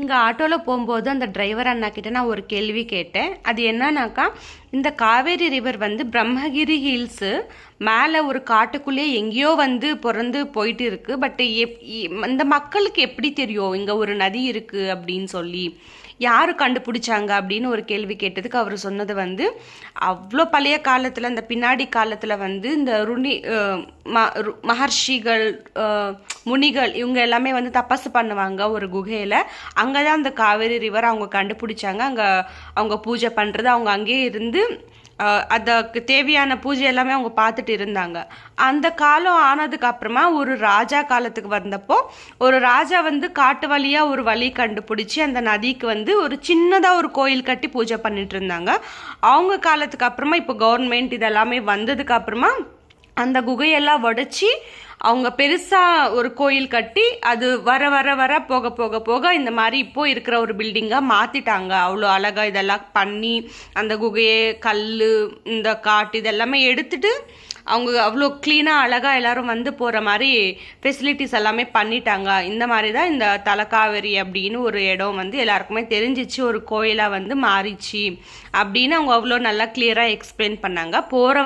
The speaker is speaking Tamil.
இங்கே ஆட்டோவில் போகும்போது அந்த டிரைவர் அண்ணா கிட்ட நான் ஒரு கேள்வி கேட்டேன். அது என்னன்னாக்கா, இந்த காவேரி ரிவர் வந்து பிரம்மகிரி ஹில்ஸு மேலே ஒரு காட்டுக்குள்ளேயே எங்கேயோ வந்து பிறந்து போயிட்டு இருக்கு. பட் இந்த மக்களுக்கு எப்படி தெரியும் இங்கே ஒரு நதி இருக்கு அப்படின்னு சொல்லி, யார் கண்டுபிடிச்சாங்க அப்படின்னு ஒரு கேள்வி கேட்டதுக்கு அவர் சொன்னது வந்து, அவ்வளோ பழைய காலத்தில், இந்த பின்னாடி காலத்தில் வந்து இந்த மகர்ஷிகள், முனிகள் இவங்க எல்லாமே வந்து தபசு பண்ணுவாங்க ஒரு குகையில். அங்கே தான் அந்த காவேரி ரிவர் அவங்க கண்டுபிடிச்சாங்க. அங்கே அவங்க பூஜை பண்ணுறது, அவங்க அங்கேயே இருந்து அதுக்கு தேவையான பூஜை எல்லாமே அவங்க பார்த்துட்டு இருந்தாங்க. அந்த காலம் ஆனதுக்கு அப்புறமா ஒரு ராஜா காலத்துக்கு வந்தப்போ ஒரு ராஜா வந்து காட்டு வழியா ஒரு வழி கண்டுபிடிச்சி அந்த நதிக்கு வந்து ஒரு சின்னதாக ஒரு கோயில் கட்டி பூஜை பண்ணிட்டு இருந்தாங்க. அவங்க காலத்துக்கு அப்புறமா இப்போ கவர்மெண்ட் இதெல்லாமே வந்ததுக்கு அப்புறமா அந்த குகையெல்லாம் உடைச்சி அவங்க பெருசாக ஒரு கோயில் கட்டி அது வர வர வர போக போக போக இந்த மாதிரி இப்போ இருக்கிற ஒரு பில்டிங்காக மாற்றிட்டாங்க. அவ்வளோ அழகாக இதெல்லாம் பண்ணி அந்த குகையை கல் இந்த காட்டு இதெல்லாமே எடுத்துட்டு அவங்க அவ்வளோ க்ளீனாக அழகாக எல்லாரும் வந்து போகிற மாதிரி ஃபெசிலிட்டிஸ் எல்லாமே பண்ணிட்டாங்க. இந்த மாதிரி தான் இந்த தலக்காவேரி அப்படின்னு ஒரு இடம் வந்து எல்லாருக்குமே தெரிஞ்சிச்சு, ஒரு கோயிலாக வந்து மாறிச்சு அப்படின்னு அவங்க அவ்வளோ நல்லா கிளியராக எக்ஸ்பிளைன் பண்ணாங்க. போகிற